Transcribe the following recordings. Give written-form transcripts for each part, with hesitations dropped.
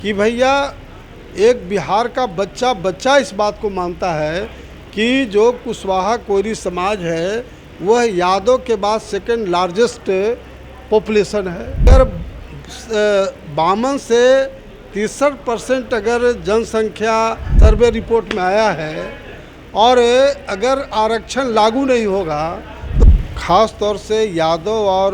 कि भैया एक बिहार का बच्चा इस बात को मानता है कि जो कुशवाहा कोयरी समाज है वह यादव के बाद सेकंड लार्जेस्ट पॉपुलेशन है। अगर 52 से 63% अगर जनसंख्या सर्वे रिपोर्ट में आया है और अगर आरक्षण लागू नहीं होगा तो ख़ास तौर से यादव और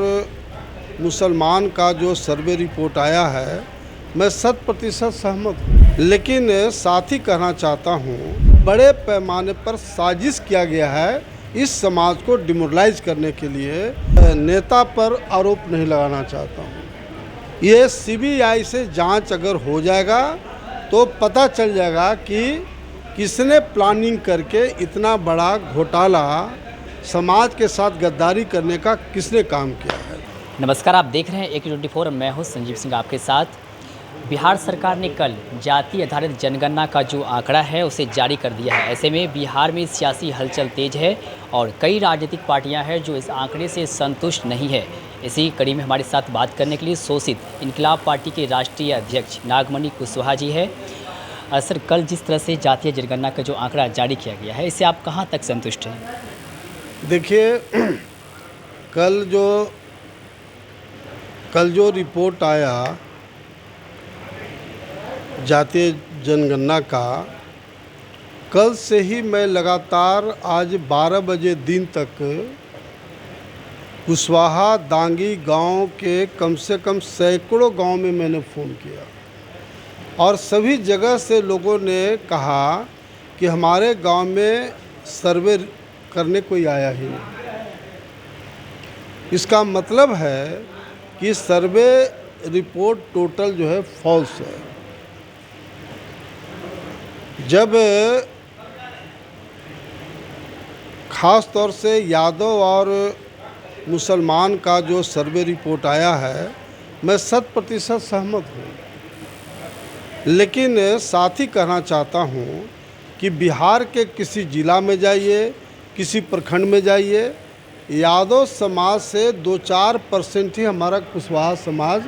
मुसलमान का जो सर्वे रिपोर्ट आया है मैं 100% सहमत हूँ, लेकिन साथ ही कहना चाहता हूँ बड़े पैमाने पर साजिश किया गया है इस समाज को डिमोरलाइज करने के लिए। नेता पर आरोप नहीं लगाना चाहता हूँ। ये सीबीआई से जांच अगर हो जाएगा तो पता चल जाएगा कि किसने प्लानिंग करके इतना बड़ा घोटाला समाज के साथ गद्दारी करने का किसने काम किया है। नमस्कार, आप देख रहे हैं AK24। मैं हूं संजीव सिंह आपके साथ। बिहार सरकार ने कल जाति आधारित जनगणना का जो आंकड़ा है उसे जारी कर दिया है। ऐसे में बिहार में सियासी हलचल तेज है और कई राजनीतिक पार्टियां हैं जो इस आंकड़े से संतुष्ट नहीं है। इसी कड़ी में हमारे साथ बात करने के लिए शोषित इनकलाब पार्टी के राष्ट्रीय अध्यक्ष नागमणि कुशवाहा जी है। सर, कल जिस तरह से जातीय जनगणना का जो आंकड़ा जारी किया गया है इससे आप कहाँ तक संतुष्ट हैं? देखिए, कल जो रिपोर्ट आया जातीय जनगणना का, कल से ही मैं लगातार आज 12 बजे दिन तक कुशवाहा दांगी गांव के कम से कम सैकड़ों गांव में मैंने फ़ोन किया और सभी जगह से लोगों ने कहा कि हमारे गांव में सर्वे करने कोई आया ही नहीं। इसका मतलब है कि सर्वे रिपोर्ट टोटल जो है फॉल्स है। जब ख़ास तौर से यादव और मुसलमान का जो सर्वे रिपोर्ट आया है मैं 100% सहमत हूँ, लेकिन साथ ही कहना चाहता हूँ कि बिहार के किसी ज़िला में जाइए, किसी प्रखंड में जाइए, यादव समाज से 2-4% ही हमारा कुशवाहा समाज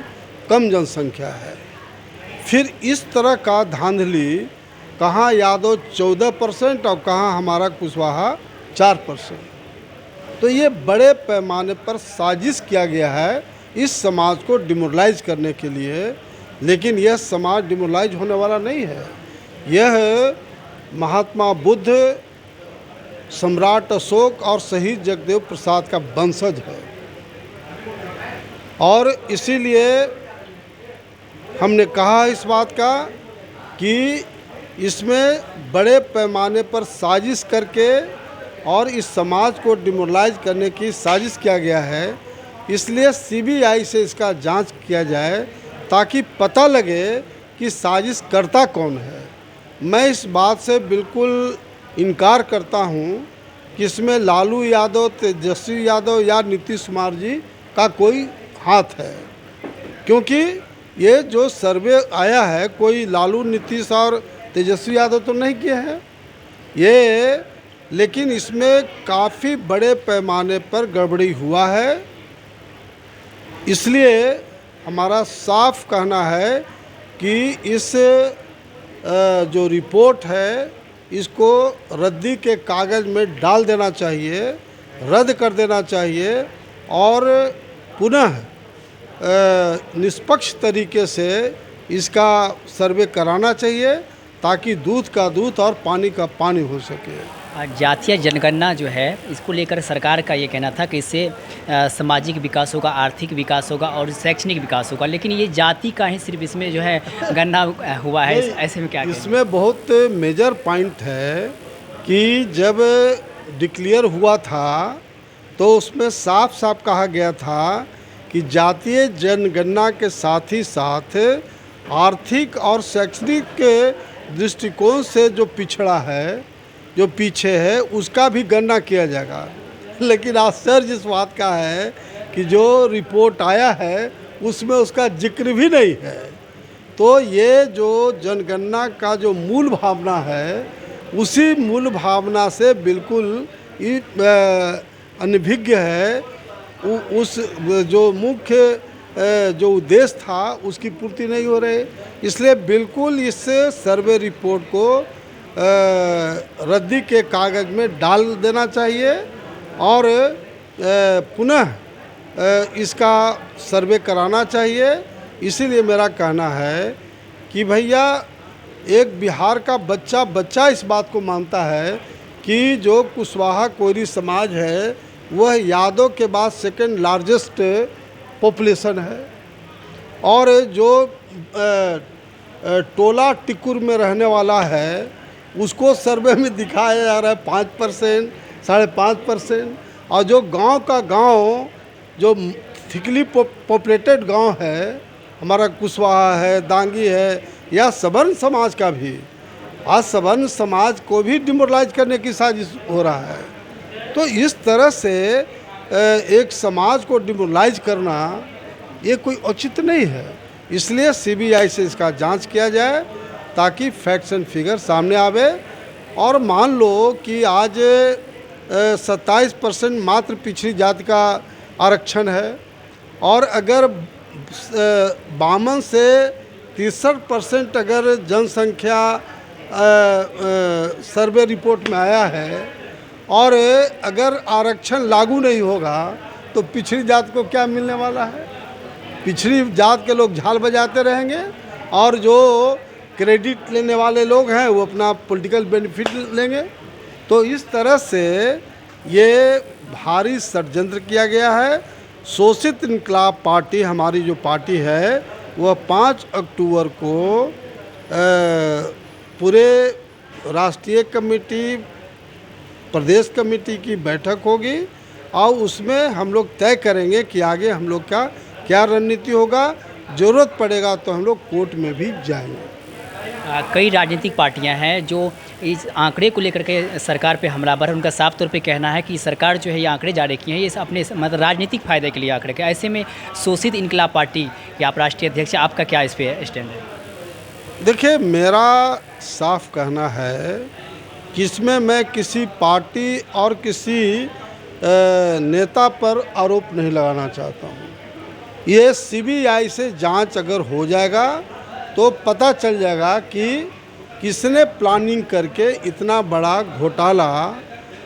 कम जनसंख्या है। फिर इस तरह का धांधली, कहाँ यादव 14% और कहाँ हमारा कुशवाहा 4%। तो ये बड़े पैमाने पर साजिश किया गया है इस समाज को डिमोरलाइज करने के लिए, लेकिन यह समाज डिमोरलाइज होने वाला नहीं है। यह महात्मा बुद्ध, सम्राट अशोक और शहीद जगदेव प्रसाद का वंशज है और इसीलिए हमने कहा इस बात का कि इसमें बड़े पैमाने पर साजिश करके और इस समाज को डिमोरलाइज करने की साजिश किया गया है। इसलिए सीबीआई से इसका जांच किया जाए ताकि पता लगे कि साजिश करता कौन है। मैं इस बात से बिल्कुल इनकार करता हूं कि इसमें लालू यादव, तेजस्वी यादव या नीतीश कुमार जी का कोई हाथ है, क्योंकि ये जो सर्वे आया है कोई लालू, नीतीश और तेजस्वी यादव तो नहीं किए हैं ये, लेकिन इसमें काफ़ी बड़े पैमाने पर गड़बड़ी हुआ है। इसलिए हमारा साफ कहना है कि इस जो रिपोर्ट है इसको रद्दी के कागज़ में डाल देना चाहिए, रद्द कर देना चाहिए और पुनः निष्पक्ष तरीके से इसका सर्वे कराना चाहिए ताकि दूध का दूध और पानी का पानी हो सके। जातीय जनगणना जो है इसको लेकर सरकार का ये कहना था कि इससे सामाजिक विकास होगा, आर्थिक विकास होगा और शैक्षणिक विकास होगा, लेकिन ये जाति का ही सिर्फ इसमें जो है गणना हुआ है। ऐसे में क्या इसमें बहुत मेजर पॉइंट है कि जब डिक्लेयर हुआ था तो उसमें साफ साफ कहा गया था कि जातीय जनगणना के साथ ही साथ आर्थिक और शैक्षणिक के दृष्टिकोण से जो पिछड़ा है, जो पीछे है, उसका भी गणना किया जाएगा। लेकिन आश्चर्य इस बात का है कि जो रिपोर्ट आया है उसमें उसका जिक्र भी नहीं है। तो ये जो जनगणना का जो मूल भावना है उसी मूल भावना से बिल्कुल अनभिज्ञ है। उस जो मुख्य जो उद्देश्य था उसकी पूर्ति नहीं हो रही। इसलिए बिल्कुल इस सर्वे रिपोर्ट को रद्दी के कागज़ में डाल देना चाहिए और पुनः इसका सर्वे कराना चाहिए। इसीलिए मेरा कहना है कि भैया एक बिहार का बच्चा इस बात को मानता है कि जो कुशवाहा कोयरी समाज है वह यादव के बाद सेकंड लार्जेस्ट पॉपुलेशन है और जो टोला टिकुर में रहने वाला है उसको सर्वे में दिखाया जा रहा है 5%, 5.5%। और जो गांव का गांव जो थिकली पॉपुलेटेड गांव है, हमारा कुशवाहा है, दांगी है या सवर्ण समाज का भी, आज सवर्ण समाज को भी डिमोरलाइज करने की साजिश हो रहा है। तो इस तरह से एक समाज को डिमोरलाइज करना ये कोई उचित नहीं है। इसलिए सीबीआई से इसका जांच किया जाए ताकि फैक्ट्स एंड फिगर सामने आवे। और मान लो कि आज 27% मात्र पिछड़ी जाति का आरक्षण है और अगर 52 से 63% अगर जनसंख्या सर्वे रिपोर्ट में आया है और अगर आरक्षण लागू नहीं होगा तो पिछड़ी जात को क्या मिलने वाला है? पिछड़ी जात के लोग झाल बजाते रहेंगे और जो क्रेडिट लेने वाले लोग हैं वो अपना पॉलिटिकल बेनिफिट लेंगे। तो इस तरह से ये भारी षड्यंत्र किया गया है। शोषित इनकलाब पार्टी हमारी जो पार्टी है वह 5 अक्टूबर को पूरे राष्ट्रीय कमेटी प्रदेश कमेटी की बैठक होगी और उसमें हम लोग तय करेंगे कि आगे हम लोग का क्या रणनीति होगा। ज़रूरत पड़ेगा तो हम लोग कोर्ट में भी जाएंगे। कई राजनीतिक पार्टियां हैं जो इस आंकड़े को लेकर के सरकार पे हमलावर है। उनका साफ तौर पे कहना है कि सरकार जो है ये आंकड़े जारी किए हैं ये अपने मतलब राजनीतिक फ़ायदे के लिए आंकड़े के। ऐसे में शोषित इनकलाब पार्टी या आप राष्ट्रीय अध्यक्ष, आपका क्या इस पे स्टैंड है? देखिए, मेरा साफ कहना है कि इसमें मैं किसी पार्टी और किसी नेता पर आरोप नहीं लगाना चाहता हूँ। ये सीबीआई से जांच अगर हो जाएगा तो पता चल जाएगा कि किसने प्लानिंग करके इतना बड़ा घोटाला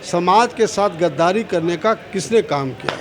समाज के साथ गद्दारी करने का किसने काम किया।